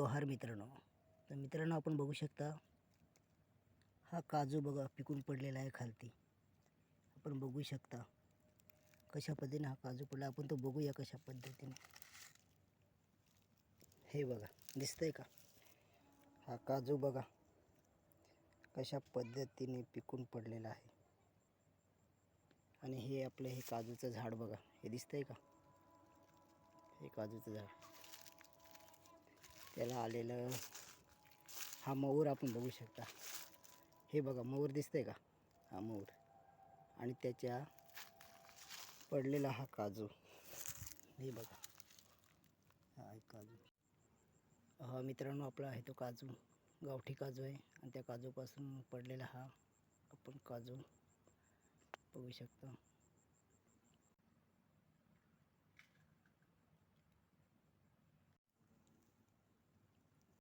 जोहार मित्रांनो. तर मित्रांनो, आपण बघू शकता हा काजू बघा पिकून पडलेला आहे खालती. आपण बघू शकता कशा पद्धतीने हा काजू पडला. आपण तो बघूया कशा पद्धतीने. हे बघा, दिसतंय का? हा काजू बघा कशा पद्धतीने पिकून पडलेला आहे. आणि हे आपलं हे काजूचं झाड बघा, हे दिसतंय का? हे काजूचं झाड, त्याला आलेलं हा मोहर आपण बघू शकता. हे बघा मोहर दिसतंय का? हा मोहर आणि त्याच्या पडलेला हा काजू. हे बघा, हा काजू. हा मित्रांनो, आपला आहे तो काजू, गावठी काजू आहे. आणि त्या काजूपासून पडलेला हा आपण काजू बघू शकता.